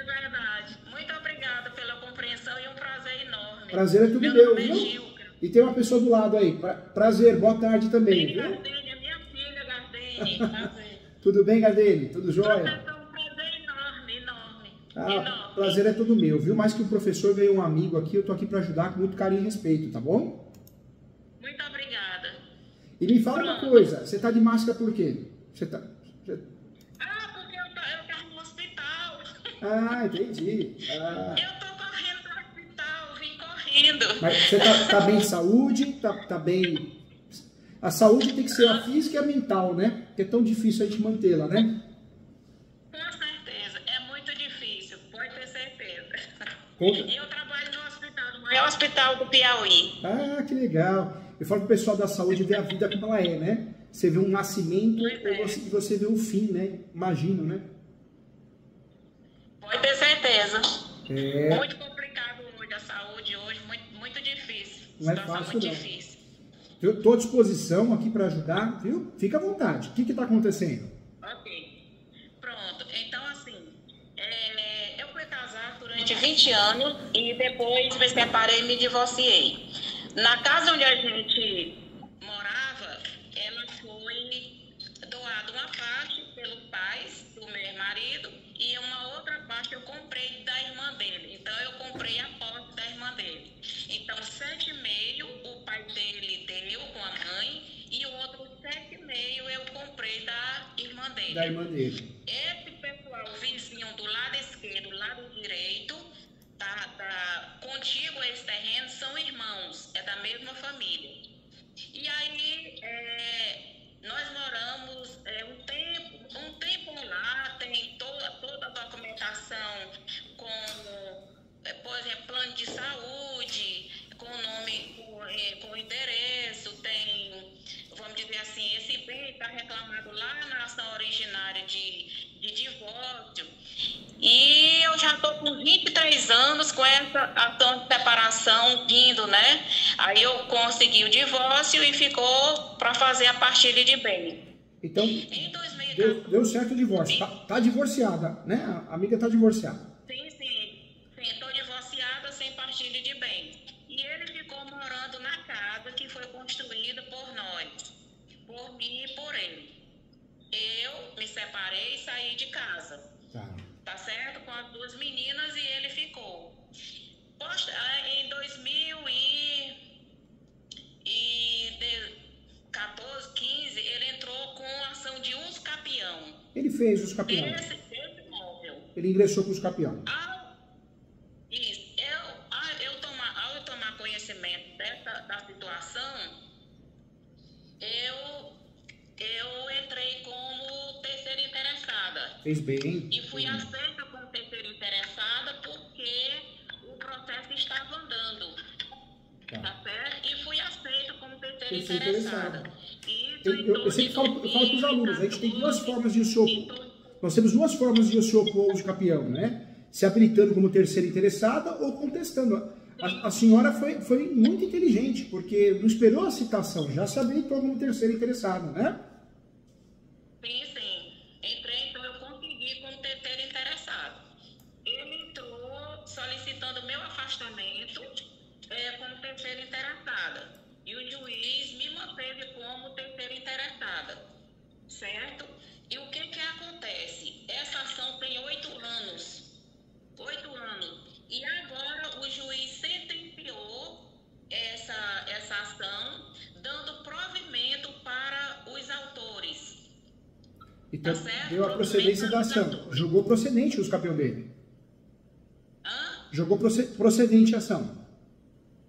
verdade. Muito obrigada pela compreensão e um prazer enorme. Prazer é tudo Meu meu, nome é viu? Gilca. E tem uma pessoa do lado aí. Prazer, boa tarde também, viu? Gardene, é minha filha, Gardene. Prazer. Tudo bem, Gardene? Tudo jóia? Professor, um prazer enorme, enorme. Ah, Enorme. prazer é todo meu, viu? Mais que um professor ganhou um amigo aqui, eu tô aqui para ajudar com muito carinho e respeito, tá bom? Muito obrigada. E me fala uma coisa, você tá de máscara por quê? Ah, porque eu tava no hospital. Ah, entendi. Eu tô correndo pro hospital, vim correndo. Mas você tá bem de saúde? Tá bem... A saúde tem que ser a física e a mental, né? Porque é tão difícil a gente mantê-la, né? Com certeza, é muito difícil, pode ter certeza. Conta. Eu trabalho no hospital, no maior hospital do Piauí. Ah, que legal. Eu falo pro pessoal da saúde ver a vida como ela é, né? Você vê um nascimento ou você vê o fim, né? Imagino, né? Pode ter certeza. É. Muito complicado hoje, a saúde hoje, muito difícil. Não é Situação fácil, muito não. difícil. Eu tô à disposição aqui para ajudar, viu? Fica à vontade. O que tá acontecendo? Ok. Pronto. Então, assim, eu fui casada durante 20 anos e depois me separei e me divorciei. Na casa onde a gente morava, ela foi doada uma parte pelos pais do meu marido e uma outra parte eu comprei da irmã dele. Então, eu comprei a posse da irmã dele. Então, 7,5 o pai dele deu com a mãe e o outro 7,5 eu comprei da irmã dele. Da irmã dele. Esse pessoal vizinho do lado esquerdo, do lado direito, contigo a esse terreno, são irmãos, é da mesma família. E aí, nós moramos um tempo lá, tem toda a documentação com, por exemplo, plano de saúde, com o nome, com o endereço, tem, vamos dizer assim, esse bem está reclamado lá na ação originária de divórcio. E eu já estou com 23 anos com essa ação de separação vindo, né? Aí eu consegui o divórcio e ficou para fazer a partilha de bem. Então, em 2014, deu certo o divórcio. Tá divorciada, né? A amiga tá divorciada. Sim, estou divorciada sem partilha de bens. E ele ficou morando na casa que foi construída por nós, por mim e por ele. Eu me separei e saí de casa. Tá certo? Com as duas meninas e ele ficou. Em 2014, 15, ele entrou com ação de uso capião. Ele fez os capião. Esse imóvel. Ele ingressou com os capião. Ao eu tomar conhecimento da situação, eu entrei como terceira interessada. Fez bem. E fui aceita como terceira interessada porque o processo estava andando. Tá certo? E fui aceita como terceira interessada. Eu sempre falo para os alunos, a gente tem duas formas de se opor. Nós temos duas formas de se opor ao uso capião, né? Se habilitando como terceira interessada ou contestando. A senhora foi muito inteligente, porque não esperou a citação, já se habilitou como terceira interessada, né? Sim. Entrei, então eu consegui como terceira interessada. Ele entrou solicitando meu afastamento como terceira interessada. E o juiz me manteve como terceira interessada. Certo? E o que acontece? Essa ação tem 8 anos. 8 anos. E agora o juiz sentenciou essa ação, dando provimento para os autores. Então, Tá certo? deu a procedência da ação. Julgou procedente os capião dele. Julgou procedente a ação.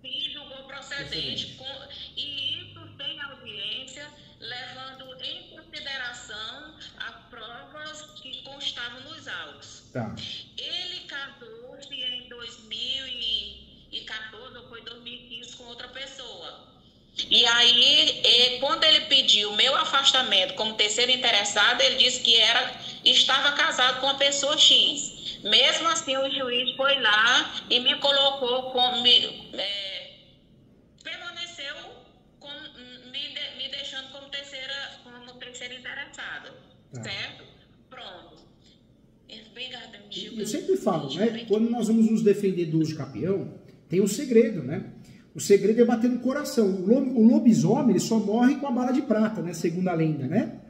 Sim, julgou procedente. E isso sem audiência, levando em consideração as provas que constavam nos autos. Tá. Ele casou-se em 2014 ou foi 2015 com outra pessoa. E aí, quando ele pediu meu afastamento como terceiro interessado, ele disse que estava casado com a pessoa X. Mesmo assim, o juiz foi lá e me colocou permaneceu me deixando como terceira interessada. Certo? Pronto. Bem, Eu sempre falo, né? Quando nós vamos nos defender do uso de capião, tem um segredo, né? O segredo é bater no coração. O lobisomem, ele só morre com a bala de prata, né? Segundo a lenda, né?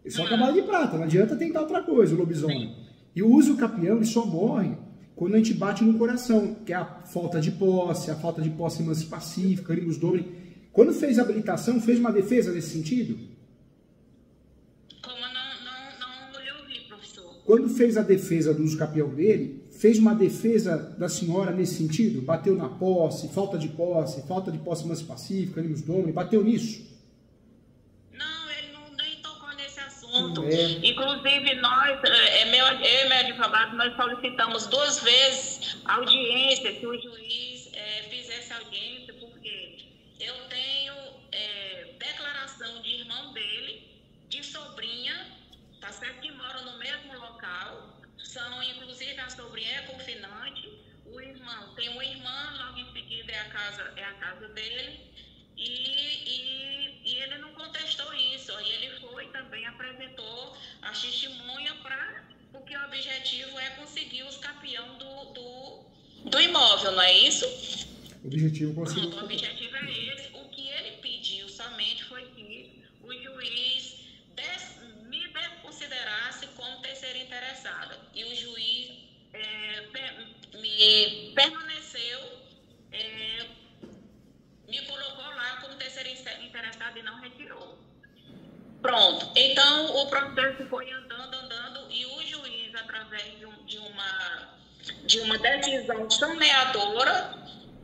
Só com a bala de prata, não adianta tentar outra coisa, o lobisomem. E o uso do capião, ele só morre quando a gente bate no coração, que é a falta de posse mansa e pacífica, animus domini. Quando fez a habilitação, fez uma defesa nesse sentido? Como não lhe ouvi, professor? Quando fez a defesa do uso capião dele, fez uma defesa da senhora nesse sentido? Bateu na posse, falta de posse mansa e pacífica, animus domini, bateu nisso? Inclusive, nós, eu e meu advogado, nós solicitamos 2 vezes a audiência, que o juiz fizesse audiência, porque eu tenho declaração de irmão dele, de sobrinha, tá certo, que moram no mesmo local, inclusive a sobrinha é confinante, o irmão tem uma irmã, logo em seguida é a casa dele, e ele não contestou isso, aí ele foi também apresentou a testemunha porque o objetivo é conseguir os capião do imóvel, não é isso? O objetivo conseguiu. O objetivo é esse. O que ele pediu somente foi que o juiz me considerasse como terceira interessada. E o juiz me permaneceu, me colocou lá como terceira interessada e não retirou. Pronto. Então, o processo foi andando, e o juiz, através de uma decisão saneadora,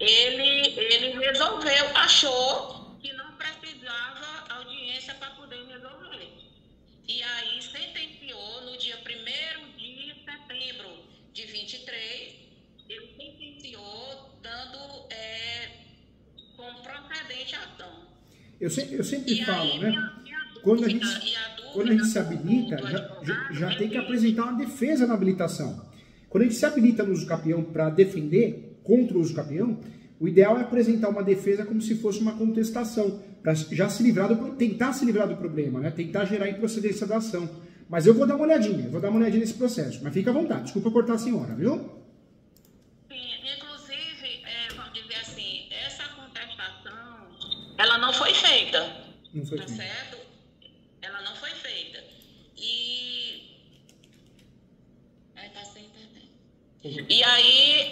ele resolveu, achou que não precisava audiência para poder resolver. E aí sentenciou no dia 1º de setembro de 23, ele sentenciou dando como procedente a ação. Eu sempre falo, né? Quando a gente se habilita, já tem que apresentar uma defesa na habilitação. Quando a gente se habilita no uso capião para defender contra o uso capião, o ideal é apresentar uma defesa como se fosse uma contestação, para já tentar se livrar do problema, né? Tentar gerar improcedência da ação. Mas eu vou dar uma olhadinha, nesse processo. Mas fica à vontade, desculpa cortar a senhora, viu? Sim, inclusive, vamos dizer assim, essa contestação, ela não foi feita. Não foi feita. Certo? Ela não foi feita. E aí,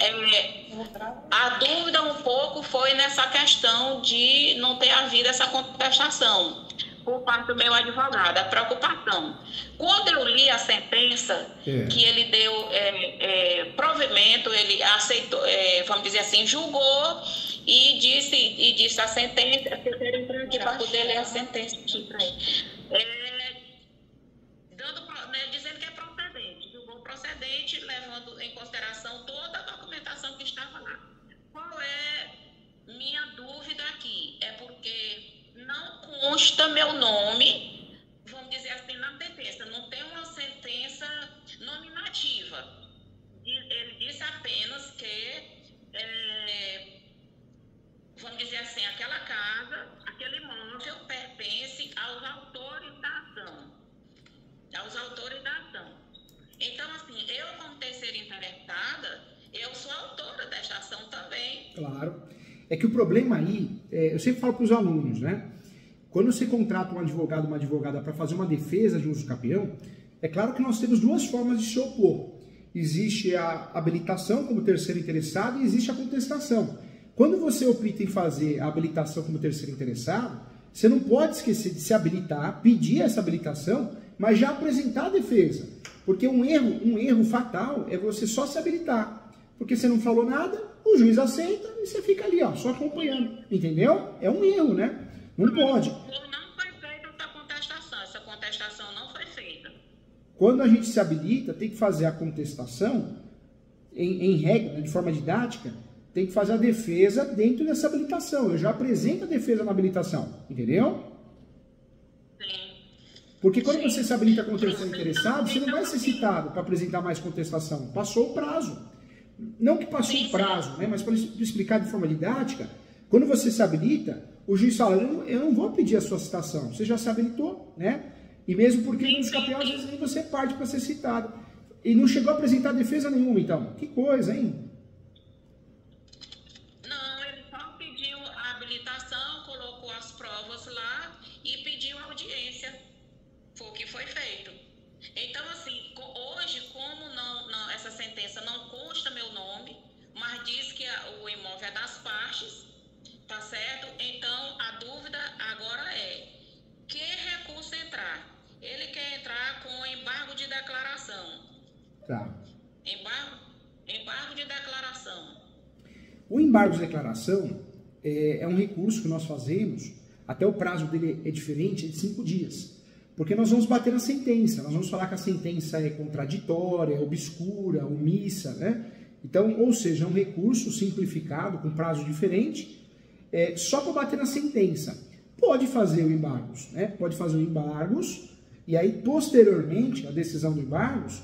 a dúvida um pouco foi nessa questão de não ter havido essa contestação por parte do meu advogado, a preocupação. Quando eu li a sentença, que ele deu provimento, ele aceitou, vamos dizer assim, julgou e disse a sentença, que eu quero entrar aqui para poder ler a sentença aqui para ele. Dizendo que é procedente, julgou procedente, levando em consideração toda a documentação que estava lá. Qual é minha dúvida aqui? É porque não consta meu nome, vamos dizer assim, na sentença. Não tem uma sentença nominativa. Ele disse apenas que, vamos dizer assim, aquela casa, aquele imóvel pertence aos autores da ação. Então, assim, eu como terceira interessada, eu sou autora desta ação também. Claro. É que o problema aí, eu sempre falo para os alunos, né? Quando você contrata um advogado, uma advogada para fazer uma defesa de uso capião, é claro que nós temos 2 formas de se opor. Existe a habilitação como terceiro interessado e existe a contestação. Quando você opta em fazer a habilitação como terceiro interessado, você não pode esquecer de se habilitar, pedir essa habilitação, mas já apresentar a defesa. Porque um erro fatal é você só se habilitar. Porque você não falou nada, o juiz aceita e você fica ali, ó, só acompanhando. Entendeu? É um erro, né? Não pode. Não foi feita essa contestação. Essa contestação não foi feita. Quando a gente se habilita, tem que fazer a contestação, em regra, de forma didática, tem que fazer a defesa dentro dessa habilitação. Eu já apresento a defesa na habilitação. Entendeu? Porque quando você se habilita como terceiro interessado, você não vai ser citado para apresentar mais contestação. Passou o prazo. Não que passou o prazo, né? Mas para explicar de forma didática, quando você se habilita, o juiz fala, eu não vou pedir a sua citação, você já se habilitou, né? E mesmo porque nos capião, às vezes nem você parte para ser citado. E não chegou a apresentar defesa nenhuma, então. Que coisa, hein? Não, ele só pediu a habilitação, colocou as provas lá e pediu audiência. Foi o que foi feito. Então, assim, hoje, como essa sentença não consta meu nome, mas diz que o imóvel é das partes, tá certo? Então, a dúvida agora é, que recurso entrar? Ele quer entrar com embargo de declaração. Tá. Embargo de declaração. O embargo de declaração é um recurso que nós fazemos, até o prazo dele é diferente, é de 5 dias. Porque nós vamos bater na sentença, nós vamos falar que a sentença é contraditória, obscura, omissa, né? Então, ou seja, é um recurso simplificado, com prazo diferente, só para bater na sentença. Pode fazer o embargos, né? Pode fazer o embargos, e aí, posteriormente, a decisão do embargos,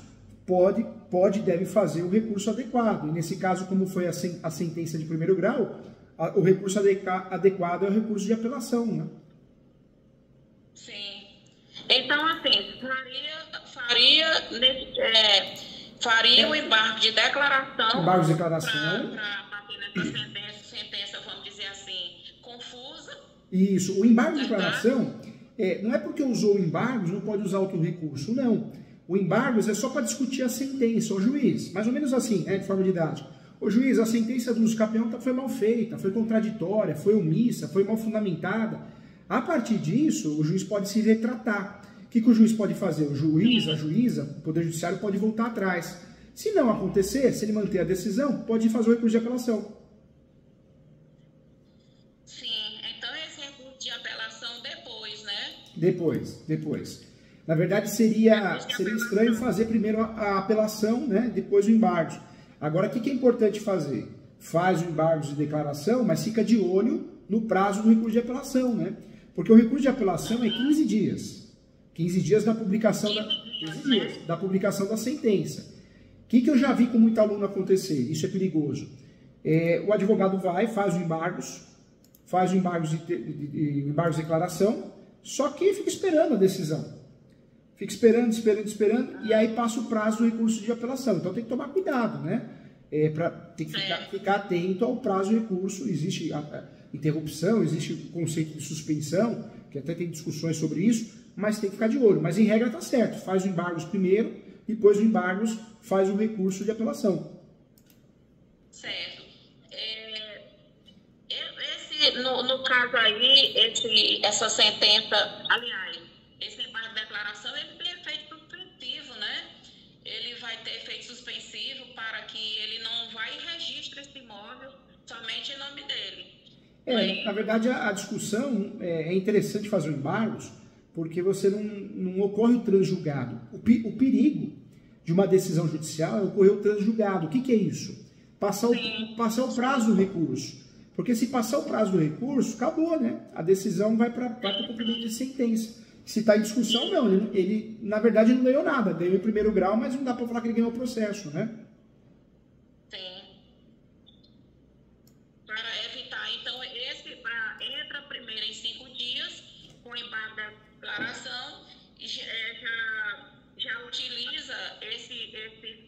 deve fazer o recurso adequado. E nesse caso, como foi a sentença de primeiro grau, o recurso adequado é o recurso de apelação, né? Sim. Então, assim, faria o embargo de declaração. Embargo de declaração. Para bater nessa sentença, vamos dizer assim, confusa. Isso. O embargo de declaração, não é porque usou o embargos, não pode usar outro recurso, não. O embargos é só para discutir a sentença. O juiz, mais ou menos assim, de forma didática. O juiz, a sentença do usucapião foi mal feita, foi contraditória, foi omissa, foi mal fundamentada. A partir disso, o juiz pode se retratar. O que o juiz pode fazer? O juiz, a juíza, o Poder Judiciário pode voltar atrás. Se não acontecer, se ele manter a decisão, pode fazer o recurso de apelação. Sim, então esse recurso de apelação depois, né? Depois. Na verdade, seria estranho fazer primeiro a apelação, né? Depois o embargo. Agora, o que é importante fazer? Faz o embargo de declaração, mas fica de olho no prazo do recurso de apelação, né? Porque o recurso de apelação é 15 dias. 15 dias da publicação da publicação da sentença. O que eu já vi com muito aluno acontecer? Isso é perigoso. O advogado faz o embargos de declaração, só que fica esperando a decisão. Fica esperando, e aí passa o prazo do recurso de apelação. Então tem que tomar cuidado, né? Tem que ficar atento ao prazo do recurso. Existe interrupção, existe o conceito de suspensão, que até tem discussões sobre isso, mas tem que ficar de olho. Mas em regra está certo, faz o embargos primeiro, depois do embargos faz o recurso de apelação. Certo. No caso aí, essa sentença, aliás, esse embargo de declaração, ele tem efeito suspensivo, né? Ele vai ter efeito suspensivo para que ele não vai e registre esse imóvel somente em nome dele. Na verdade, a discussão é interessante fazer o embargos, porque você não ocorre o transjulgado. O perigo de uma decisão judicial é ocorrer o transjulgado. O que é isso? Passar o prazo do recurso. Porque se passar o prazo do recurso, acabou, né? A decisão vai para o cumprimento de sentença. Se está em discussão, não. Ele, na verdade, não ganhou nada. Ganhou em primeiro grau, mas não dá para falar que ele ganhou o processo, né? Sim. Para evitar, então, entra primeiro em 5 dias, com embargo da declaração, e já utiliza esses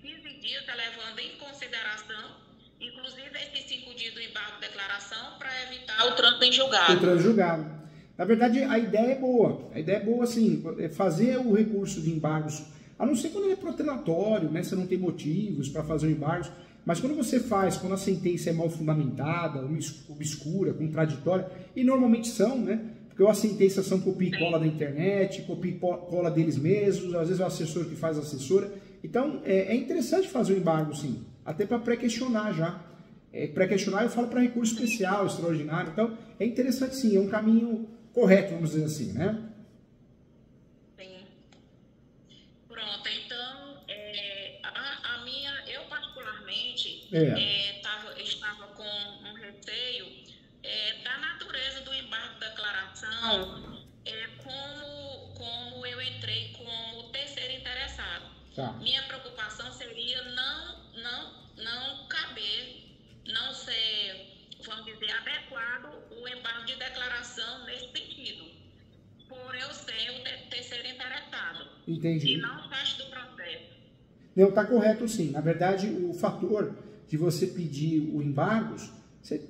15 dias, levando em consideração, inclusive esses 5 dias do embargo de declaração, para evitar o trânsito em julgado. O trânsito em julgado. Na verdade, a ideia é boa. A ideia é boa, assim, fazer o recurso de embargos, a não ser quando ele é protelatório, né? Você não tem motivos para fazer o embargos. Mas quando você faz, quando a sentença é mal fundamentada, obscura, contraditória, e normalmente são, né? Porque as sentenças são copia e cola da internet, copia e cola deles mesmos, às vezes é o assessor que faz a assessora. Então, é interessante fazer o embargo, sim, até para pré-questionar já. Pré-questionar eu falo para recurso especial, extraordinário. Então, é interessante, sim, é um caminho correto, vamos dizer assim, né? Sim. Pronto, então, eu particularmente estava com um receio da natureza do embargo de declaração, como eu entrei como terceiro interessado. Tá. Minha preocupação seria não caber, não ser, vamos dizer, adequado o embargo de declaração nesse sentido, por eu ser o terceiro interessado. Entendi. E não parte do processo. Não, está correto sim. Na verdade, o fator de você pedir o embargos, você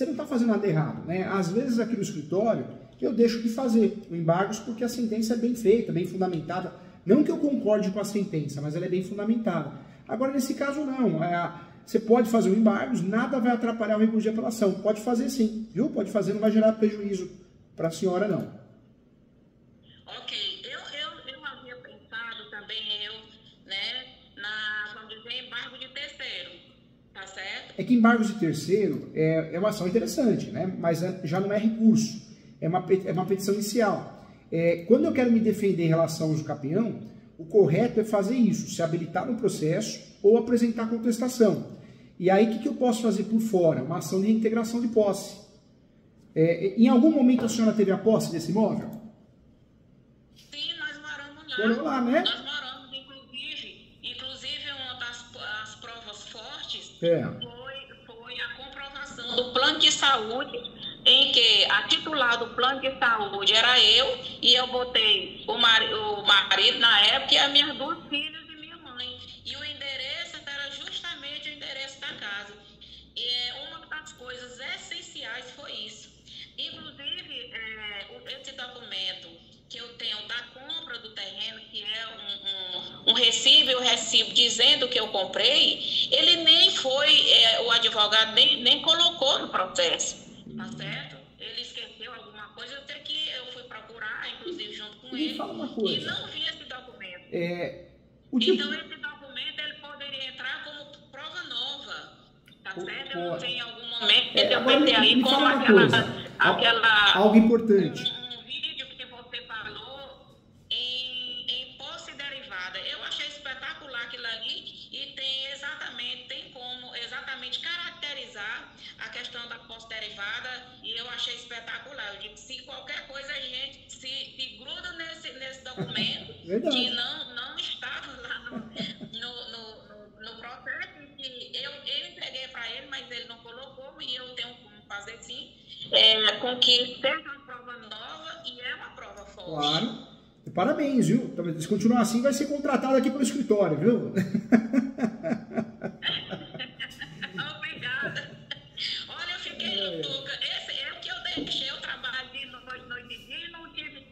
não está fazendo nada errado, né? Às vezes aqui no escritório, eu deixo de fazer o embargos porque a sentença é bem feita, bem fundamentada. Não que eu concorde com a sentença, mas ela é bem fundamentada. Agora, nesse caso, não. Você pode fazer o embargos, nada vai atrapalhar o recurso de apelação. Pode fazer sim, viu? Pode fazer, não vai gerar prejuízo para a senhora, não. Ok. Eu havia pensado também, né, vamos dizer, embargo de terceiro, tá certo? É que embargos de terceiro é uma ação interessante, né? Mas já não é recurso, é uma petição inicial. Quando eu quero me defender em relação ao uso capião, o correto é fazer isso, se habilitar no processo ou apresentar contestação. E aí, o que eu posso fazer por fora? Uma ação de reintegração de posse. Em algum momento a senhora teve a posse desse imóvel? Sim, nós moramos lá. Morou lá, né? Nós moramos, inclusive uma das provas fortes foi a comprovação do plano de saúde, em que a titular do plano de saúde era eu, e eu botei o marido na época e as minhas duas filhas e minha mãe. E o endereço era justamente o endereço da casa. E uma das coisas essenciais foi isso. Inclusive, esse documento que eu tenho da compra do terreno, que é um recibo dizendo que eu comprei, ele nem foi, o advogado nem colocou no processo, tá certo? Ele esqueceu alguma coisa, eu fui procurar, inclusive junto com ele, e não vi esse documento. Então, esse documento ele poderia entrar como prova nova, tá certo? Eu não sei em algum momento que eu pensei aí como algo importante. Um vídeo que você falou em posse derivada. Eu achei espetacular aquilo ali e tem como exatamente caracterizar a questão da posse derivada, e eu achei espetacular. Eu digo, se qualquer coisa a gente se gruda nesse documento que não estava lá no processo, que eu entreguei para ele, mas ele não colocou, e eu tenho como fazer sim, com que seja uma prova nova e é uma prova forte. Claro. Parabéns, viu? Se continuar assim, vai ser contratado aqui pelo escritório, viu? Obrigada. Olha, eu fiquei louca. Esse é o que eu deixei. Eu trabalhei noite e dia e não teve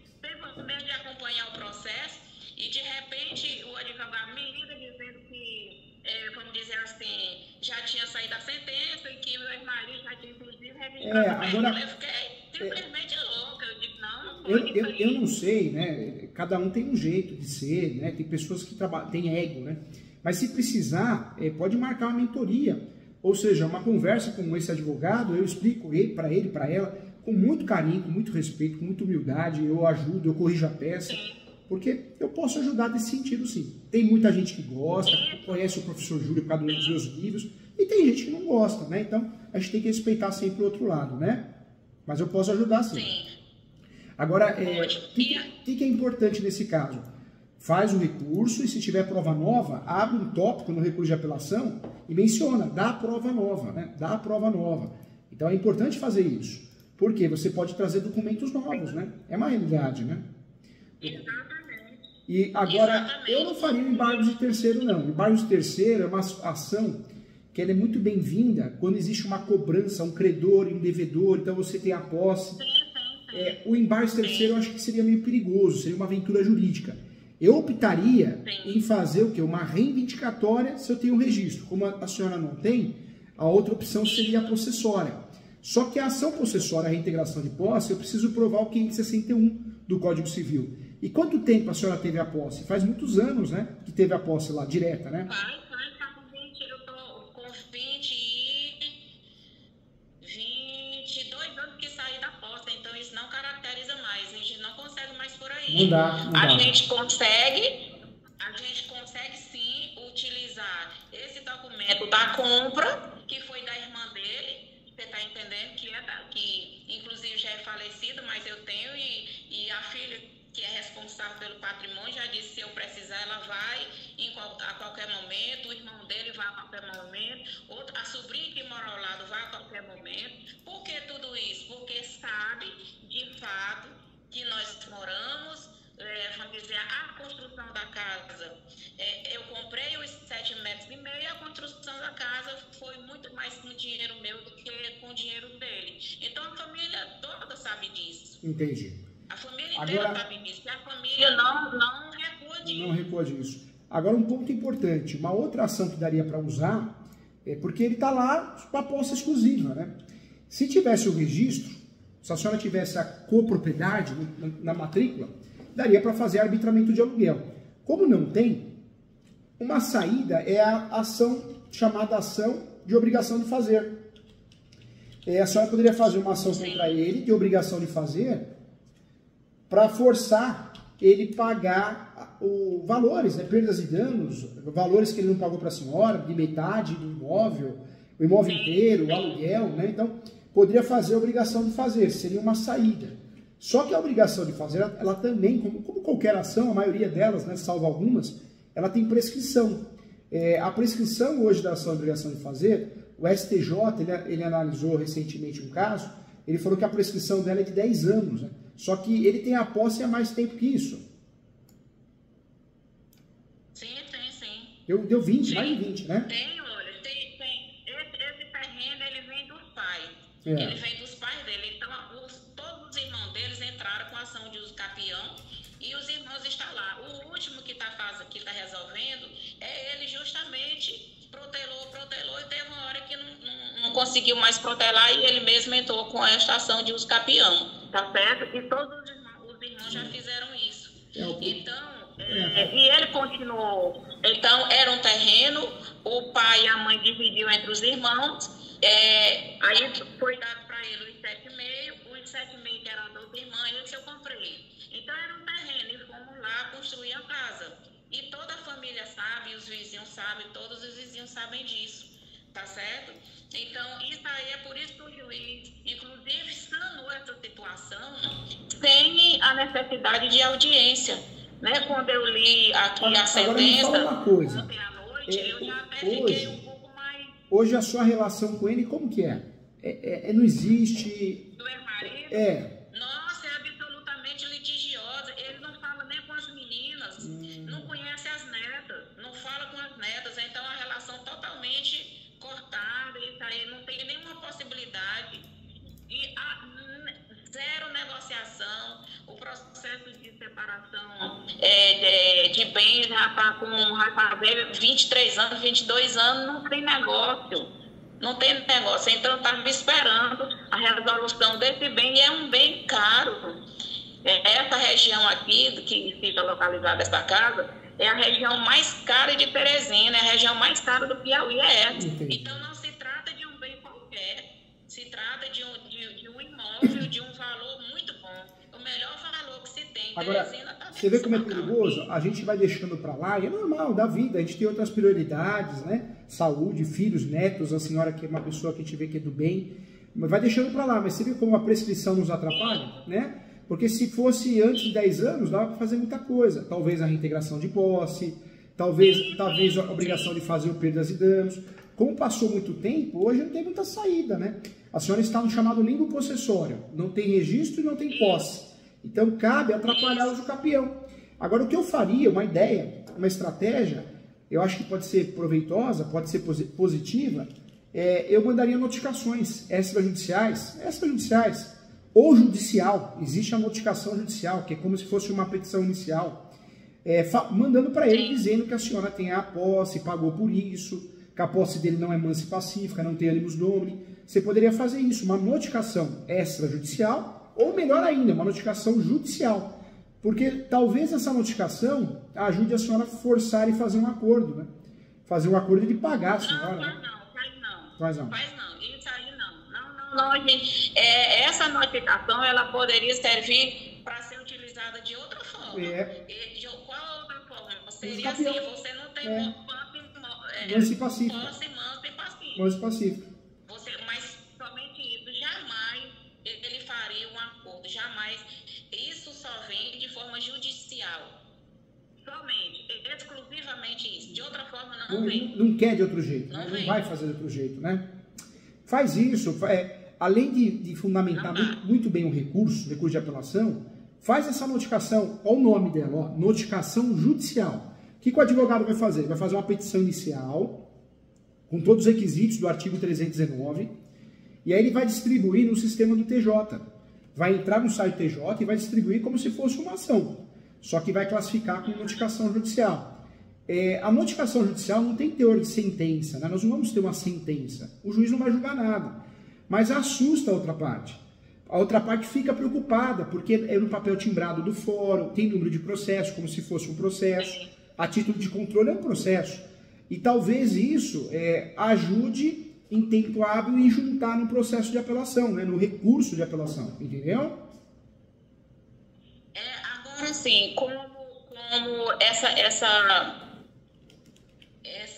medo de acompanhar o processo. E de repente o advogado me liga dizendo que, vamos dizer assim, já tinha saído a sentença e que meu ex-marido já tinha inclusive registrado. Agora, eu fiquei simplesmente louca. Eu digo, não pode. Eu não sei, né? Cada um tem um jeito de ser, né? Tem pessoas que têm ego, né? Mas se precisar, pode marcar uma mentoria. Ou seja, uma conversa com esse advogado, eu explico para ele, para ela, com muito carinho, com muito respeito, com muita humildade, eu ajudo, eu corrijo a peça, porque eu posso ajudar nesse sentido, sim. Tem muita gente que gosta, conhece o professor Júlio por causa dos meus livros, e tem gente que não gosta, né? Então, a gente tem que respeitar sempre o outro lado, né? Mas eu posso ajudar, sim. Agora, o que é importante nesse caso? Faz o recurso e, se tiver prova nova, abre um tópico no recurso de apelação e menciona, dá a prova nova, né? Dá a prova nova. Então, é importante fazer isso. Porque você pode trazer documentos novos, né? É uma realidade, né? Exatamente. E agora, eu não faria um embargo de terceiro, não. O embargo de terceiro é uma ação que ela é muito bem-vinda quando existe uma cobrança, um credor e um devedor, então você tem a posse. O embargo de terceiro eu acho que seria meio perigoso, seria uma aventura jurídica. Eu optaria em fazer o quê? Uma reivindicatória se eu tenho um registro. Como a senhora não tem, a outra opção seria a possessória. Só que a ação possessória, a reintegração de posse, eu preciso provar o 561 do Código Civil. E quanto tempo a senhora teve a posse? Faz muitos anos, né? Que teve a posse lá, direta, né? Eu tô com 22 anos que saí da posse, então isso não caracteriza mais, a gente não consegue mais por aí. Não dá. A gente consegue sim utilizar esse documento da compra, que foi da irmã dele, você está entendendo, que inclusive já é falecido, mas eu tenho, e a filha que é responsável pelo patrimônio já disse, se eu precisar ela vai a qualquer momento, o irmão dele vai a qualquer momento, a sobrinha que mora ao lado vai a qualquer momento. Por que tudo isso? Porque sabe de fato que nós moramos, vamos dizer, a construção da casa, eu comprei os muito mais com o dinheiro meu do que com o dinheiro dele. Então a família toda sabe disso. Entendi. A família inteira sabe disso. E a família não recua disso. Não recua disso. Agora, um ponto importante, uma outra ação que daria para usar, é porque ele está lá para posse exclusiva, né? Se tivesse o registro, se a senhora tivesse a copropriedade na matrícula, daria para fazer arbitramento de aluguel. Como não tem, uma saída é a ação chamada ação de obrigação de fazer. A senhora poderia fazer uma ação contra ele de obrigação de fazer para forçar ele pagar valores, né, perdas e danos, valores que ele não pagou para a senhora, de metade do imóvel, o imóvel inteiro, o aluguel, né? Então, poderia fazer a obrigação de fazer, seria uma saída. Só que a obrigação de fazer, ela também, como qualquer ação, a maioria delas, né, salvo algumas, ela tem prescrição. A prescrição hoje da ação de obrigação de fazer, o STJ, ele analisou recentemente um caso, ele falou que a prescrição dela é de 10 anos, né? Só que ele tem a posse há mais tempo que isso. Sim. Deu 20, mais de 20, né? Tem, olha, tem. Esse terreno, ele vem dos pais. É. Ele vem dos pais dele. Então, todos os irmãos deles entraram com a ação de uso capião e os irmãos estão lá. O último que está resolvendo é ele justamente protelou e teve uma hora que não conseguiu mais protelar e ele mesmo entrou com esta ação de uso capião. Tá certo? E todos os irmãos já fizeram isso. Então, e ele continuou. Então, era um terreno, o pai e a mãe dividiu entre os irmãos, aí foi dado para ele os 7,5 que era dos irmãos, e esse eu comprei. Então, era um terreno, e fomos lá construir a casa. E toda a família sabe, os vizinhos sabem, todos os vizinhos sabem disso, tá certo? Então, isso aí é por isso que o juiz, inclusive, sanou essa situação sem a necessidade de audiência. Né? Quando eu li aqui a sentença, agora me fala uma coisa. Ontem à noite, eu já até fiquei um pouco mais... Hoje a sua relação com ele, como que é? Não existe... Do ex-marido? Nossa, é absolutamente litigiosa. Ele não fala nem com as meninas, não conhece as netas, não fala com as netas. Então, a relação totalmente cortada, isso aí não tem nenhuma possibilidade. E zero negociação, o processo de separação de bens vai fazer 23 anos, 22 anos, não tem negócio. Não tem negócio. Então, eu estava esperando a resolução desse bem, e é um bem caro. Essa região aqui, que fica localizada essa casa, é a região mais cara de Teresina, é a região mais cara do Piauí, essa. Então, não se trata de um bem qualquer, se trata de um imóvel, de um valor muito bom. O melhor valor que se tem. Agora, você vê como é perigoso? A gente vai deixando para lá, e é normal, da vida, a gente tem outras prioridades, né? Saúde, filhos, netos, a senhora que é uma pessoa que a gente vê que é do bem, vai deixando para lá, mas você vê como a prescrição nos atrapalha, né? Porque se fosse antes de 10 anos, dava para fazer muita coisa. Talvez a reintegração de posse, talvez a obrigação de fazer o perdas e danos. Como passou muito tempo, hoje não tem muita saída, né? A senhora está no chamado limbo possessório, não tem registro e não tem posse. Então cabe atrapalhar o uso capião. Agora, o que eu faria, uma ideia, uma estratégia, eu acho que pode ser proveitosa, pode ser positiva, eu mandaria notificações extrajudiciais, ou judicial. Existe a notificação judicial, que é como se fosse uma petição inicial, mandando para ele dizendo que a senhora tem a posse, pagou por isso, que a posse dele não é mansa e pacífica, não tem animus domini. Você poderia fazer isso, uma notificação extrajudicial, ou melhor ainda, uma notificação judicial. Porque talvez essa notificação ajude a senhora a forçar e fazer um acordo, né? Fazer um acordo de pagar a senhora. Faz não. Isso aí não, gente. Essa notificação, ela poderia servir para ser utilizada de outra forma. De qual outra forma? Seria assim, você não tem mansa e pacífica. Mansa e pacífica. Mas somente isso. Jamais ele faria um acordo. Jamais. Isso só vem de forma judicial. Somente. Exclusivamente isso. De outra forma, não vem. Não quer de outro jeito. Não vai fazer de outro jeito, né? Faz isso. Além de fundamentar muito bem o recurso de apelação, faz essa notificação. Olha o nome dela, ó, notificação judicial. O que o advogado vai fazer? Ele vai fazer uma petição inicial, com todos os requisitos do artigo 319, e aí ele vai distribuir no sistema do TJ. Vai entrar no site TJ e vai distribuir como se fosse uma ação, só que vai classificar como notificação judicial. A notificação judicial não tem teor de sentença, né? Nós não vamos ter uma sentença, o juiz não vai julgar nada, mas assusta a outra parte. A outra parte fica preocupada, porque é no papel timbrado do fórum, tem número de processo, como se fosse um processo, a título de controle é um processo, e talvez isso ajude em tempo hábil e juntar no processo de apelação, né, no recurso de apelação, entendeu? Agora sim, como essa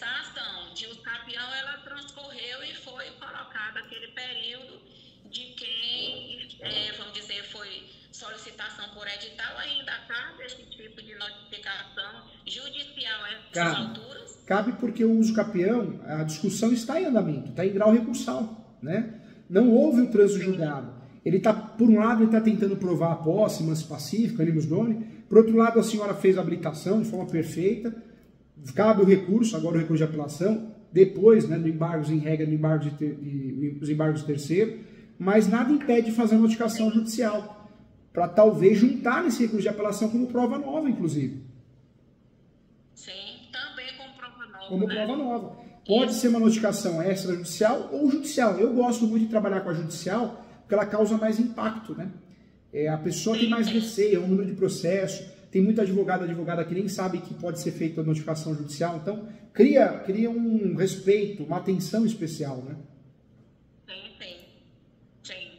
ação de uso capião, ela transcorreu e foi colocado aquele período de quem, vamos dizer, foi solicitação por edital, ainda cabe esse tipo de notificação judicial a essas alturas? Cabe porque o uso capião, a discussão está em andamento, está em grau recursal, né? Não houve o trânsito julgado. Ele está, por um lado, ele está tentando provar a posse, manso pacífico, animus doni. Por outro lado, a senhora fez a habilitação de forma perfeita. Cabe o recurso, agora o recurso de apelação, depois, né, do embargos em regra, do embargo dos embargos de terceiro, mas nada impede de fazer a notificação judicial, para talvez juntar nesse recurso de apelação como prova nova, inclusive. Sim, também como prova nova. Como prova nova. Pode ser uma notificação extrajudicial ou judicial. Eu gosto muito de trabalhar com a judicial, porque ela causa mais impacto, né? A pessoa tem mais receio, é um número de processo, tem muito advogada que nem sabe que pode ser feita a notificação judicial, então cria um respeito, uma atenção especial, né? Sim.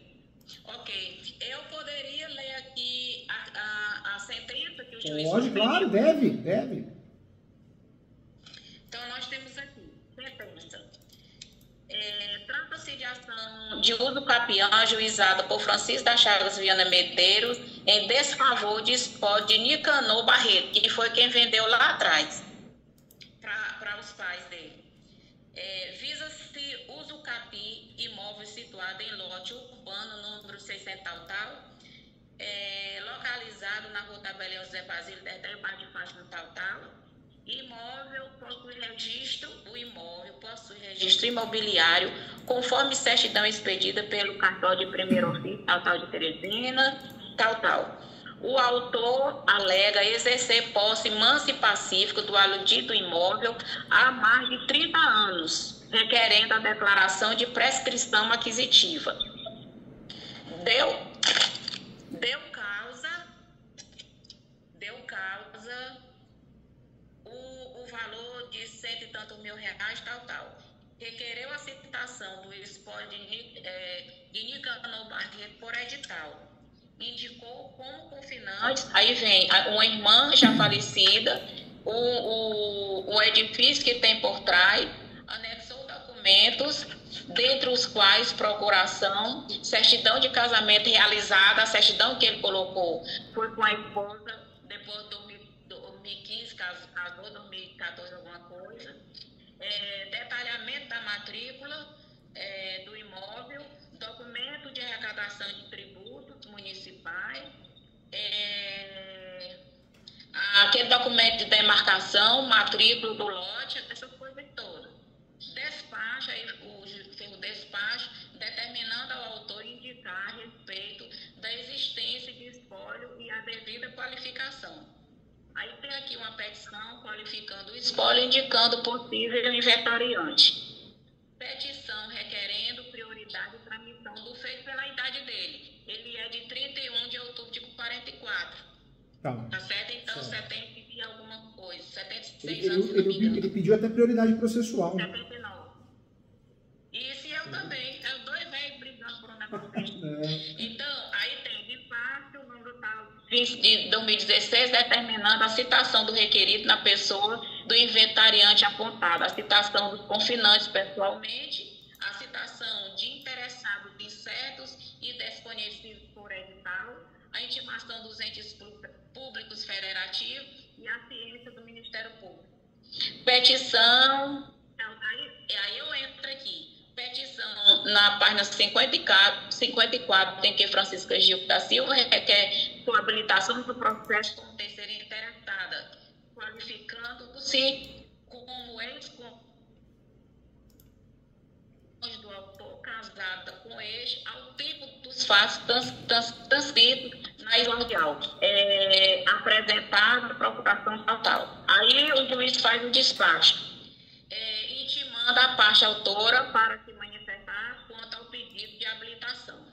Ok. Eu poderia ler aqui a sentença que o juiz... Pode, claro, deve. Então, nós temos aqui, sentença. Trata-se de ação de uso capião ajuizada por Francisco das Chagas Viana Medeiros em desfavor de Espó de Nicanor Barreto, que foi quem vendeu lá atrás para os pais dele. Visa-se uso capi imóvel situado em lote urbano número 600 tal, localizado na rua Tabelião José Basílio, bairro de Fátima tal. O imóvel possui registro imobiliário, conforme certidão expedida pelo cartório de primeiro ofício, tal, de Teresina, tal. O autor alega exercer posse mansa e pacífica do aludido imóvel há mais de 30 anos, requerendo a declaração de prescrição aquisitiva. Deu causa o valor de cento e tantos mil reais, tal. Requereu a citação do espólio de Nicanor Barreto por edital. Indicou como confinante, aí vem uma irmã já falecida, o edifício que tem por trás, anexou documentos, dentre os quais procuração, certidão de casamento realizada, a certidão que ele colocou foi com a esposa, depois de 2015, casou, 2014, alguma coisa, detalhamento da matrícula do imóvel, documento de arrecadação de tributos municipais, aquele documento de demarcação, matrícula do lote, essas coisas todas. Despacha, o despacho determinando ao autor indicar a respeito da existência de espólio e a devida qualificação. Aí tem aqui uma petição qualificando o espólio, indicando possível inventariante. Petição requerendo prioridade de transmissão do feito pela idade dele. Ele é de 31 de outubro de 44. Tá certo? Então, 70 e alguma coisa. 76 anos. Ele pediu até prioridade processual. 79. Isso e eu também. É os dois velhos brigando por um negócio desse. Então, aí tem de parte o número tal 20 de 2016, determinando a citação do requerido na pessoa do inventariante apontado, a citação dos confinantes pessoalmente, a citação de interessados incertos e desconhecidos por edital, a intimação dos entes públicos federativos e a ciência do Ministério Público. Petição, aí eu entro aqui. Petição na página 54 tem que Francisca Gil da Silva requer sua habilitação do processo como terceira interessada, qualificando-se como autor casada com este ao tempo dos fatos transcritos na exordial, apresentado à procuração estatal. Aí o juiz faz o despacho, intimando a parte autora para se manifestar quanto ao pedido de habilitação.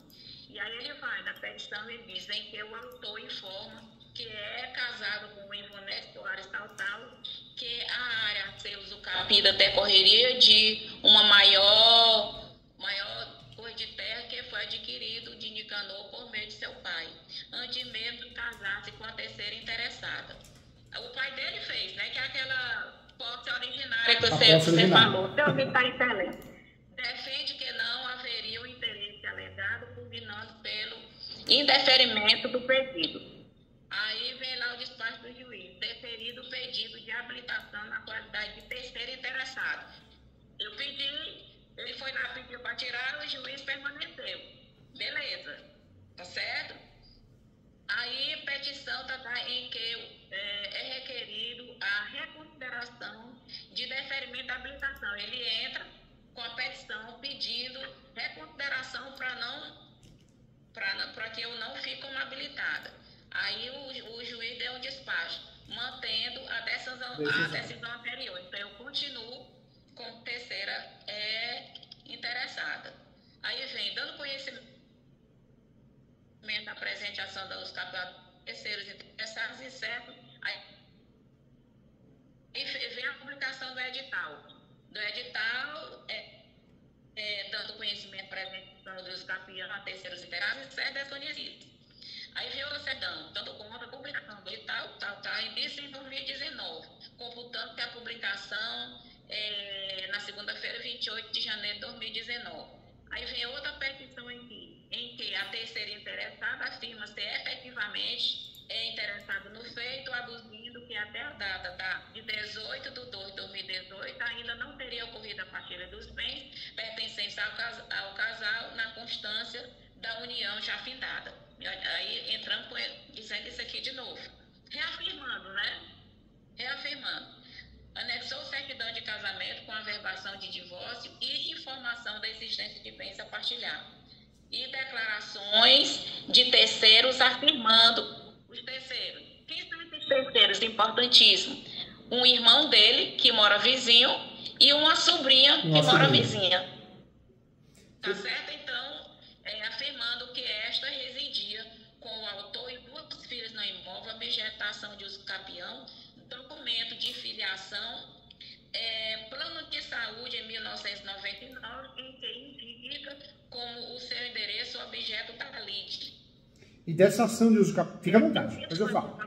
E aí ele vai na petição e diz em que o autor informa que é casado com o Ivonete Soares tal, que a área a ser usucapida decorreria de uma maior coisa de terra que foi adquirido de Nicanor por meio de seu pai, antes mesmo de casar-se com a terceira interessada. O pai dele fez, né, que é aquela posse originária que você falou. Então, está excelente. Defende que não haveria o interesse alegado pugnando pelo indeferimento do pedido. Aí vem lá o despacho do juiz, deferido o pedido de habilitação na qualidade de terceiro interessado. Eu pedi, ele foi lá, pediu para tirar, o juiz permaneceu. Beleza, tá certo? Aí petição em que é requerido a reconsideração de deferimento da habilitação. Ele entra com a petição pedindo reconsideração para que eu não fique como habilitada. Aí o juiz deu um despacho, mantendo a decisão anterior. Então, eu continuo como terceira interessada. Aí vem, dando conhecimento da presente ação dos capitulados terceiros interessados, incerto, aí vem a publicação do edital. Dando conhecimento presente dos capitulados terceiros interessados, incerto, desconhecidos. Aí veio o CEDAM, dando conta da publicação do edital, início em 2019, computando que a publicação na segunda-feira, 28 de janeiro de 2019. Aí vem outra petição em que a terceira interessada afirma ser efetivamente interessado no feito, aduzindo que até a data de 18 de 2 de 2018 ainda não teria ocorrido a partilha dos bens pertencentes ao casal na constância da união já findada. Aí entramos dizendo isso aqui de novo. Reafirmando, né? Anexou certidão de casamento com averbação de divórcio e informação da existência de bens a partilhar. E declarações de terceiros afirmando. Os terceiros. Quem são esses terceiros? Importantíssimo. Um irmão dele, que mora vizinho, e uma sobrinha que mora vizinha. Tá certo? Então, afirmando que esta residia com o autor e duas filhas no imóvel, objeto da ação de uso capião, documento de filiação, plano de saúde em 1999, em que indica como o seu endereço objeto da lide. E dessa ação de uso capião, fica à vontade, depois eu falo.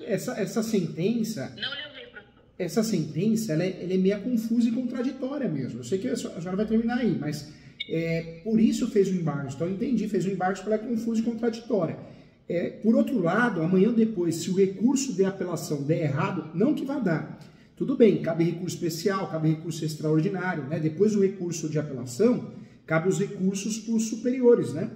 Essa sentença... Não lhe ouvi, professor. Essa sentença, ela é meio confusa e contraditória mesmo. Eu sei que a senhora vai terminar aí, mas por isso fez o embargo. Então eu entendi, fez o embargo porque ela é confusa e contraditória. Por outro lado, amanhã depois, se o recurso de apelação der errado, não que vá dar. Tudo bem, cabe recurso especial, cabe recurso extraordinário, né? Depois do recurso de apelação, cabe os recursos para os superiores, né?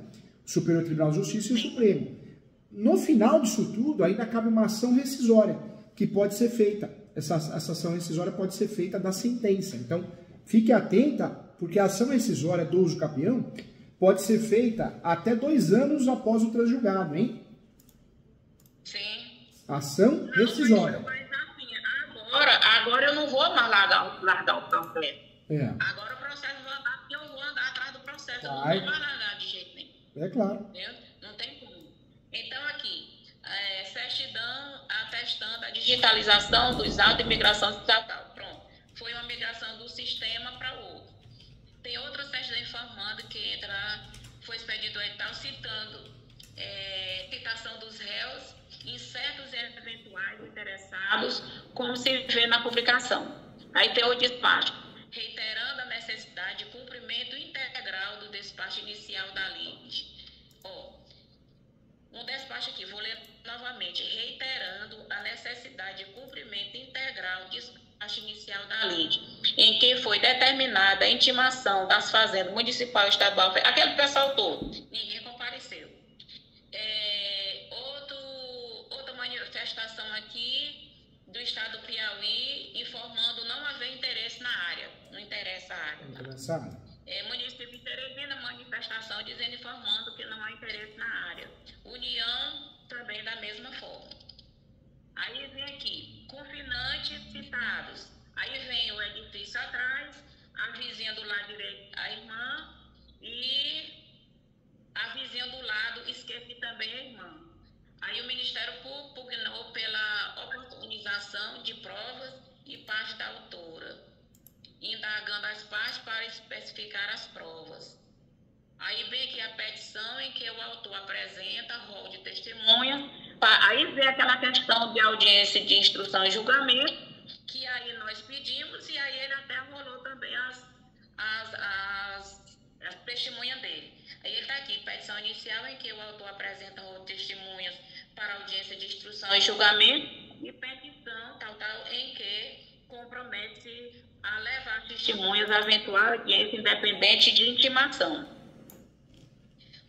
O Superior Tribunal de Justiça e o Supremo. No final disso tudo, ainda cabe uma ação rescisória, que pode ser feita. Essa ação rescisória pode ser feita da sentença. Então, fique atenta, porque a ação rescisória do uso capião pode ser feita até 2 anos após o transjulgado, hein? Sim. Ação rescisória. Mas assim, agora eu não vou mais largar o processo. Agora o processo vai andar, porque eu vou andar atrás do processo. Eu não vou mais largar de jeito nenhum. É claro. Não tem como. Então aqui, certidão atestando a digitalização dos autos de migração estatal. Pronto. Foi uma migração do sistema para o outro. Tem outra certidão informando que foi expedido o edital citando citação dos réus incertos e eventuais interessados, como se vê na publicação. Aí tem o despacho, reiterando a necessidade de cumprimento integral do despacho inicial da lide. Um despacho aqui, vou ler novamente, reiterando a necessidade de cumprimento integral do despacho inicial da lide, em que foi determinada a intimação das fazendas municipal e estadual, aquele pessoal todo, ninguém compareceu. Outra manifestação aqui do estado do Piauí, informando não haver nessa área. Município de Teresina, manifestação dizendo, informando que não há interesse na área. União também da mesma forma. Aí vem aqui, confinantes citados. Aí vem o edifício atrás, a vizinha do lado direito, a irmã, e a vizinha do lado esquerdo também a irmã. Aí o Ministério Público pugnou pela oportunização de provas e parte da autora, indagando as partes para especificar as provas. Aí vem aqui a petição em que o autor apresenta rol de testemunhas. Aí vem aquela questão de audiência de instrução e julgamento, que aí nós pedimos, e aí ele até rolou também as testemunhas dele. Aí ele está aqui, petição inicial em que o autor apresenta rol de testemunhas para audiência de instrução e julgamento, e petição tal, em que compromete-se a levar testemunhas à eventual audiência independente de intimação.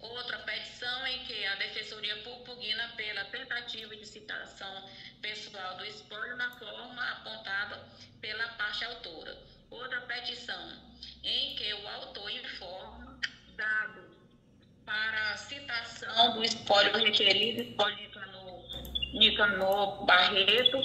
Outra petição em que a Defensoria pugna pela tentativa de citação pessoal do espólio na forma apontada pela parte autora. Outra petição em que o autor informa dados para citação do espólio requerido, espólio Nicanor Barreto,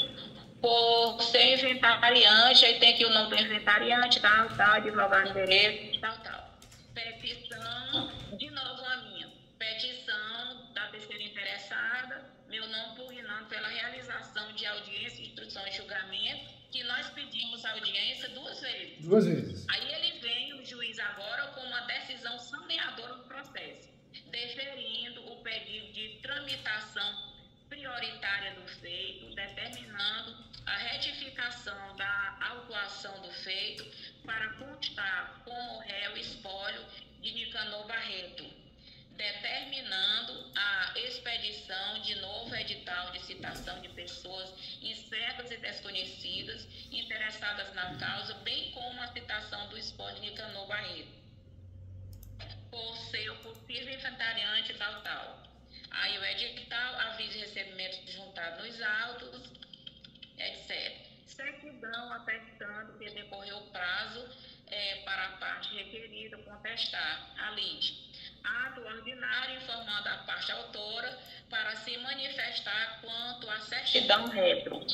por ser inventariante, aí tem aqui o nome do inventariante, tal, advogado de direito, tal. Petição, de novo a minha, petição da terceira interessada, meu nome pugnando pela realização de audiência, instrução e julgamento, que nós pedimos audiência 2 vezes. 2 vezes. Aí ele vem, o juiz agora, com uma decisão saneadora do processo, deferindo o pedido de tramitação prioritária do feito, determinando a retificação da autuação do feito para constar como réu espólio de Nicanor Barreto, determinando a expedição de novo edital de citação de pessoas incertas e desconhecidas interessadas na causa, bem como a citação do espólio de Nicanor Barreto, por ser o possível inventariante tal. Aí o edital, aviso de recebimento juntado nos autos, etc. Certidão atestando que decorreu o prazo para a parte requerida contestar a lide. Ato ordinário informando a parte autora para se manifestar quanto à certidão retro.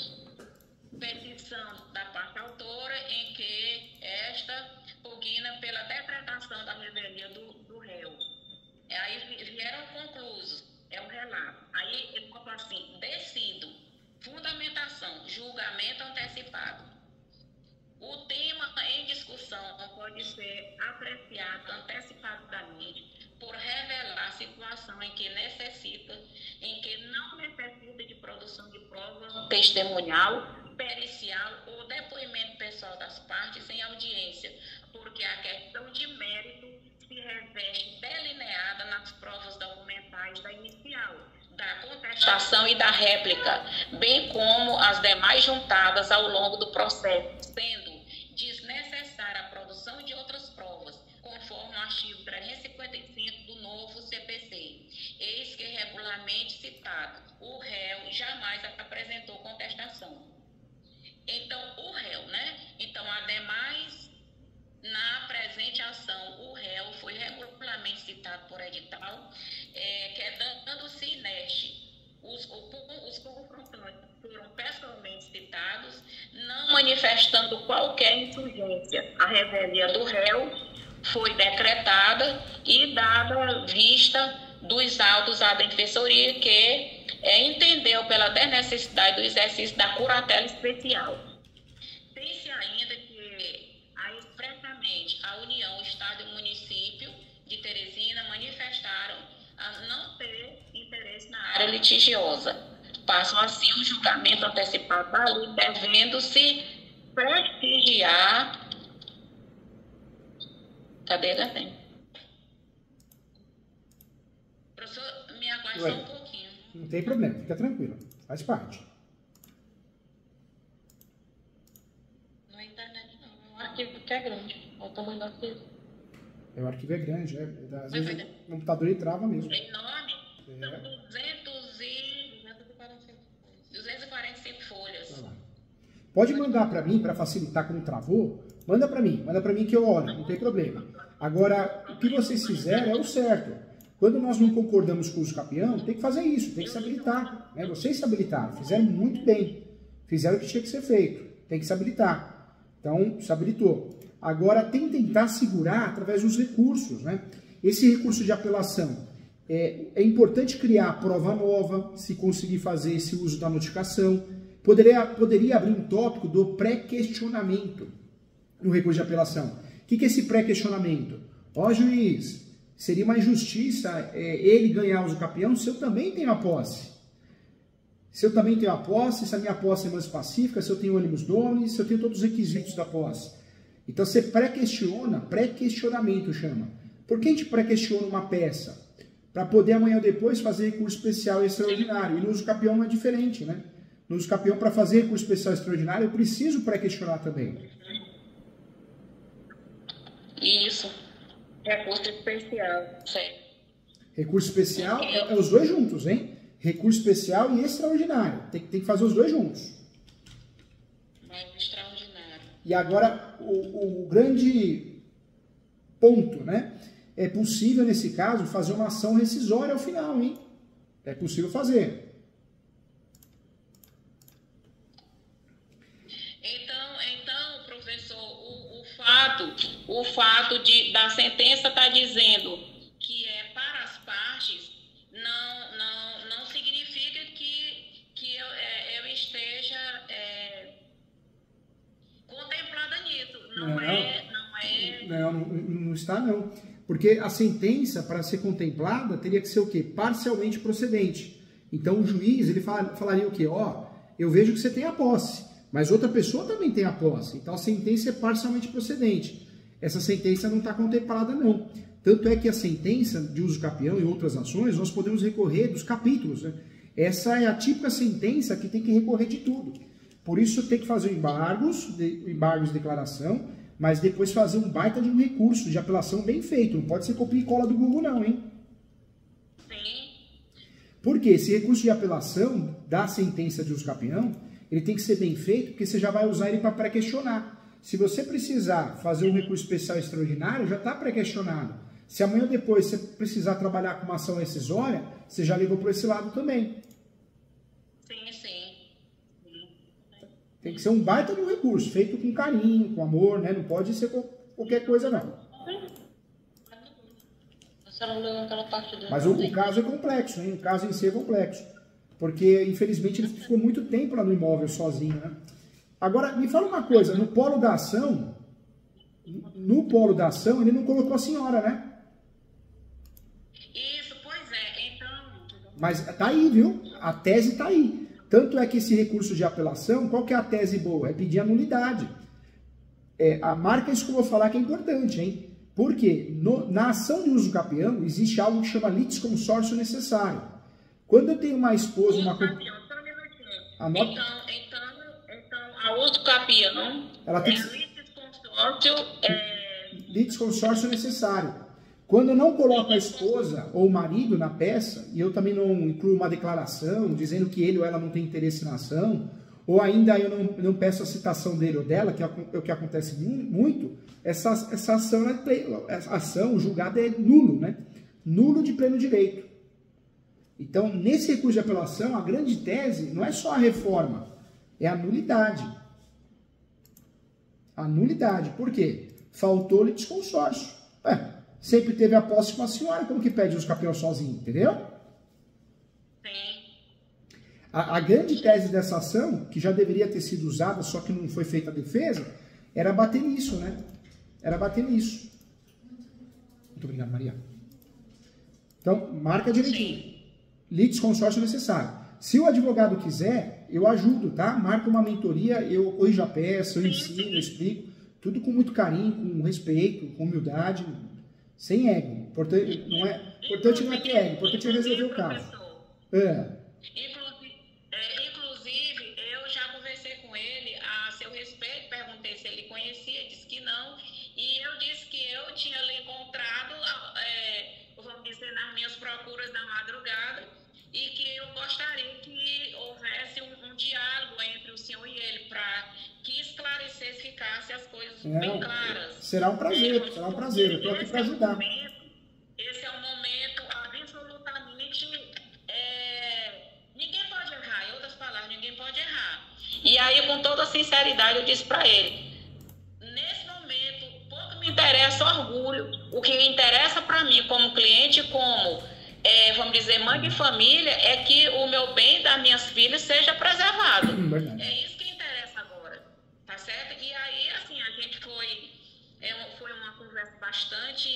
Petição da parte autora em que esta pugna pela decretação da revelia do réu. Aí vieram conclusos, é o relato. Aí ele colocou assim, decido, fundamentação, julgamento antecipado. O tema em discussão não pode ser apreciado antecipadamente por revelar situação em que não necessita de produção de prova testemunhal, pericial ou depoimento pessoal das partes em audiência, porque a questão de mérito se reveste delineada nas provas documentais da inicial, da contestação e da réplica, bem como as demais juntadas ao longo do processo, sendo desnecessária a produção de outras provas, conforme o artigo 355 do novo CPC. Eis que regularmente citado, o réu jamais apresentou contestação. Então, o réu, né? Então, ademais, na presente ação, o réu foi regularmente citado por edital, quedando-se inerte. Os confrontantes foram pessoalmente citados, não manifestando qualquer insurgência. A revelia do réu foi decretada e dada vista dos autos à defensoria que entendeu pela desnecessidade do exercício da curatela especial. Tem-se ainda que expressamente a União, o Estado e o município de Teresina manifestaram a não ter interesse na área litigiosa. Passam assim o julgamento antecipado da lei, devendo-se prestigiar. Cadê, Gatem? Professor, me aguarde só um pouquinho. Não tem problema, fica tranquilo. Faz parte. Não é internet, não. É um arquivo que é grande. Olha o tamanho do arquivo. O arquivo é grande, às vezes o computador ele trava mesmo. É enorme. São 245 folhas. Tá lá. Pode mandar para mim, para facilitar como travou, manda para mim que eu olho, não tem problema. Agora, o que vocês fizeram é o certo. Quando nós não concordamos com o uso capião, tem que fazer isso, tem que se habilitar. Né? Vocês se habilitaram, fizeram muito bem, fizeram o que tinha que ser feito, tem que se habilitar. Então, se habilitou. Agora, tem que tentar segurar através dos recursos. Né? Esse recurso de apelação, é importante criar prova nova, se conseguir fazer esse uso da notificação. Poderia abrir um tópico do pré-questionamento no recurso de apelação. O que é esse pré-questionamento? Ó, juiz, seria uma injustiça ele ganhar uso capião se eu também tenho a posse. Se eu também tenho a posse, se a minha posse é mais pacífica, se eu tenho ânimos domes, se eu tenho todos os requisitos da posse. Então você pré-questiona, pré-questionamento chama. Por que a gente pré-questiona uma peça? Para poder amanhã ou depois fazer recurso especial e extraordinário. E no uso capião não é diferente, né? No uso capião, para fazer recurso especial e extraordinário, eu preciso pré-questionar também. Isso. Recurso especial. Certo. Recurso especial é os dois juntos, hein? Recurso especial e extraordinário. Tem que fazer os dois juntos. Mas extraordinário. E agora, o grande ponto, né? É possível, nesse caso, fazer uma ação rescisória ao final, hein? É possível fazer. Então, professor, o fato da sentença estar dizendo que é para as partes, não significa que eu esteja contemplada nisso. Não está, não. Porque a sentença, para ser contemplada, teria que ser o quê? Parcialmente procedente. Então, o juiz, ele falaria o quê? Ó, eu vejo que você tem a posse, mas outra pessoa também tem a posse. Então, a sentença é parcialmente procedente. Essa sentença não está contemplada, não. Tanto é que a sentença de uso capião e outras ações, nós podemos recorrer dos capítulos. Né? Essa é a típica sentença que tem que recorrer de tudo. Por isso, tem que fazer embargos de declaração, mas depois fazer um baita de um recurso de apelação bem feito. Não pode ser copia e cola do Google, não, hein? Sim. Porque esse recurso de apelação da sentença de uso capião, ele tem que ser bem feito, porque você já vai usar ele para pré-questionar. Se você precisar fazer um recurso especial extraordinário, já está pré-questionado. Se amanhã ou depois você precisar trabalhar com uma ação rescisória, você já levou para esse lado também. Sim. Tem que ser um baita de um recurso, feito com carinho, com amor, né? Não pode ser qualquer coisa, não. Mas o caso é complexo, hein? O caso em si é complexo. Porque, infelizmente, ele ficou muito tempo lá no imóvel sozinho, né? Agora, me fala uma coisa, no polo da ação, ele não colocou a senhora, né? Isso, pois é, então... Mas tá aí, viu? A tese tá aí. Tanto é que esse recurso de apelação, qual que é a tese boa? É pedir a nulidade. Marca isso que eu vou falar que é importante, hein? Porque na ação de uso capião existe algo que chama litisconsórcio necessário. Quando eu tenho uma esposa... Então, a uso capião ela tem litisconsórcio necessário. Quando eu não coloco a esposa ou o marido na peça, e eu também não incluo uma declaração dizendo que ele ou ela não tem interesse na ação, ou ainda eu não peço a citação dele ou dela, que é o que acontece muito, essa ação, o julgado é nulo, né? Nulo de pleno direito. Então, nesse recurso de apelação, a grande tese não é só a reforma, é a nulidade. A nulidade. Por quê? Faltou litisconsórcio. Sempre teve a posse com a senhora, como que pede os capiões sozinho, entendeu? Sim. A grande tese dessa ação, que já deveria ter sido usada, só que não foi feita a defesa, era bater nisso, né? Era bater nisso. Muito obrigado, Maria. Então, marca direitinho. Litisconsórcio necessário. Se o advogado quiser, eu ajudo, tá? Marca uma mentoria, eu corrijo a peça, eu ensino, eu explico. Tudo com muito carinho, com respeito, com humildade. Sem ego. Importante não é ter ego, importante é resolver o caso. Inclusive, eu já conversei com ele a seu respeito, perguntei se ele conhecia, disse que não, e eu disse que eu tinha lhe encontrado, vamos dizer, nas minhas procuras da madrugada, e que eu gostaria que houvesse um diálogo entre o senhor e ele, para vocês ficassem as coisas bem claras. Será um prazer, será um prazer. Eu estou aqui para ajudar. Esse é um momento absolutamente... ninguém pode errar, em outras palavras, ninguém pode errar. E aí, com toda sinceridade, eu disse para ele, nesse momento, pouco me interessa orgulho, o que interessa para mim como cliente, como, vamos dizer, mãe de família, é que o meu bem das minhas filhas seja preservado. É isso que interessa agora, tá certo? E aí, assim, a gente foi uma conversa bastante,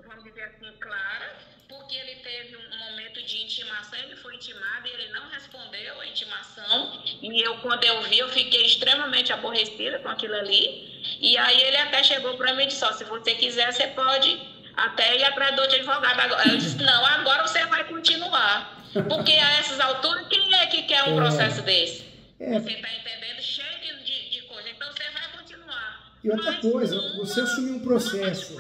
vamos dizer assim, clara, porque ele teve um momento de intimação, ele foi intimado e ele não respondeu a intimação, e quando eu vi, eu fiquei extremamente aborrecida com aquilo ali, e aí ele até chegou para mim e disse, se você quiser, você pode até ir atrás do advogado. Eu disse, não, agora você vai continuar, porque a essas alturas, quem é que quer um processo desse? Você está entendendo? Cheio de coisa, então você vai continuar. E outra coisa, você assumiu um processo.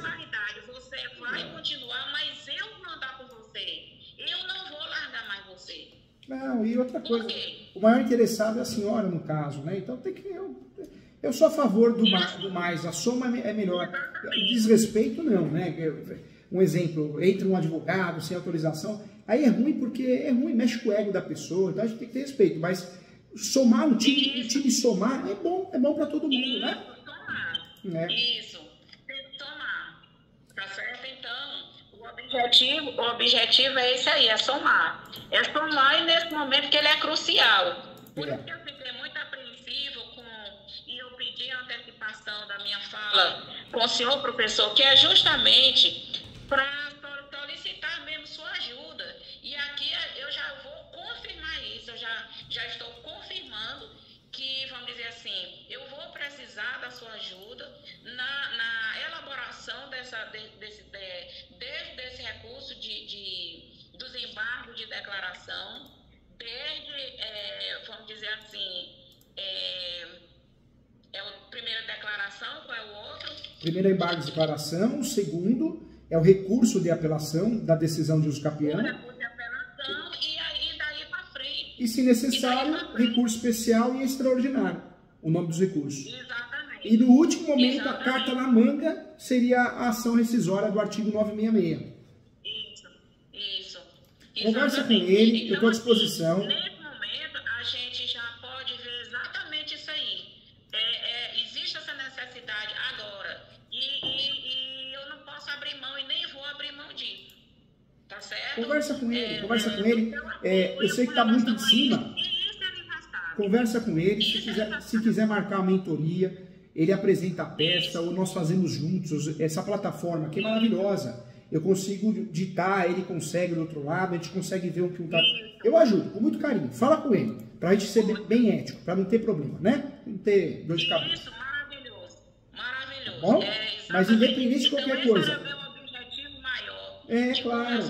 Você vai continuar, mas eu vou andar com você. Eu não vou largar mais você. Não, e outra coisa, o maior interessado é a senhora, no caso, né? Então tem que... Eu sou a favor do mais, a soma é melhor. Desrespeito, não, né? Um exemplo, entra um advogado sem autorização, aí é ruim porque é ruim, mexe com o ego da pessoa, então a gente tem que ter respeito, mas somar, o time somar é bom para todo mundo, né? Isso, tem que tomar, tá certo? Então, o objetivo é esse aí, é somar. É somar e nesse momento que ele é crucial. Por isso que eu fiquei muito apreensivo e eu pedi a antecipação da minha fala com o senhor professor, que é justamente para solicitar mesmo sua ajuda. E aqui eu já vou confirmar isso, eu já estou confirmando que, vamos dizer assim, eu vou precisar da sua ajuda na elaboração desse recurso dos embargos de declaração, vamos dizer assim, a primeira declaração, qual é o outro? Primeiro embargo de declaração, o segundo é o recurso de apelação da decisão de uso capião. O recurso de apelação e aí daí para frente. E, se necessário, recurso especial e extraordinário, o nome dos recursos. Exatamente. E no último momento, a carta na manga seria a ação rescisória do artigo 966. Isso. Conversa com ele, eu estou à disposição. Nesse momento, a gente já pode ver exatamente isso aí. Existe essa necessidade agora. E eu não posso abrir mão e nem vou abrir mão disso. Tá certo? Conversa com ele, eu sei que está muito em cima. Conversa com ele, se quiser marcar a mentoria, ele apresenta a peça, ou nós fazemos juntos. Essa plataforma aqui é maravilhosa. Eu consigo ditar, ele consegue do outro lado, a gente consegue ver o que um tá... Eu ajudo, com muito carinho. Fala com ele, pra gente ser bem ético, pra não ter problema, né? Não ter dor de cabeça. Isso, maravilhoso. Maravilhoso. Bom? Mas independente de qualquer coisa. Esse era o meu objetivo maior. Claro.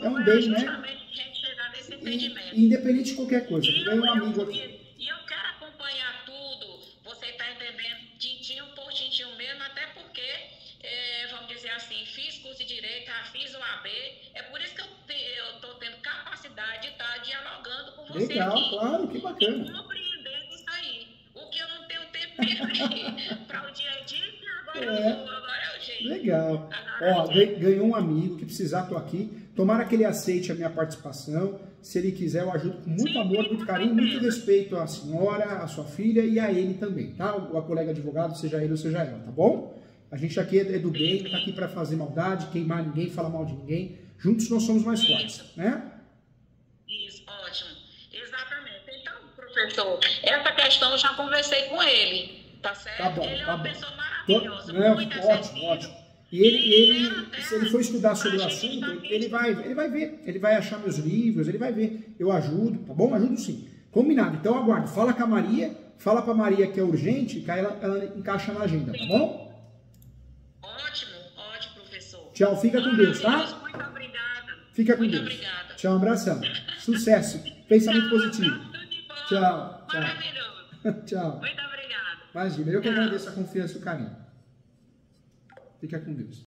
É um bem, né? Gente chegar nesse entendimento. Independente de qualquer coisa. Tem um amigo aqui. E eu quero acompanhar tudo, você está entendendo, tintim por tintim mesmo, até porque, vamos dizer assim, fiz curso de Direito, fiz o AB, é por isso que eu estou tendo capacidade de estar dialogando com você Legal, aqui. claro, que bacana. E compreendendo isso aí, o que eu não tenho tempo para o dia a dia, agora é o jeito. Legal. Ó, ganhou um amigo, que precisar, tô aqui. Tomara que ele aceite a minha participação. Se ele quiser, eu ajudo com muito amor, muito carinho, muito respeito à senhora, à sua filha e a ele também, tá? A colega advogado, seja ele ou seja ela, tá bom? A gente aqui é do bem, tá aqui para fazer maldade, queimar ninguém, falar mal de ninguém. Juntos nós somos mais fortes, né? Isso, ótimo. Exatamente. Então, professor, essa questão eu já conversei com ele, tá certo? Tá bom, ele é tá uma bom. pessoa maravilhosa, muito Ótimo. E ele, se ele for estudar sobre o assunto, ele vai ver, ele vai achar meus livros, ele vai ver. Eu ajudo, tá bom? Ajudo sim. Combinado. Então aguardo. Fala com a Maria, fala pra Maria que é urgente, que aí ela encaixa na agenda, tá bom? Ótimo, professor. Tchau, fica com Deus, tá? Muito obrigada. Fica com Deus. Obrigada. Tchau, um abração. Sucesso. Pensamento positivo. Tchau. Maravilhoso. Tchau. Muito obrigada. Imagina, eu que agradeço a confiança e o carinho. Fica com Deus.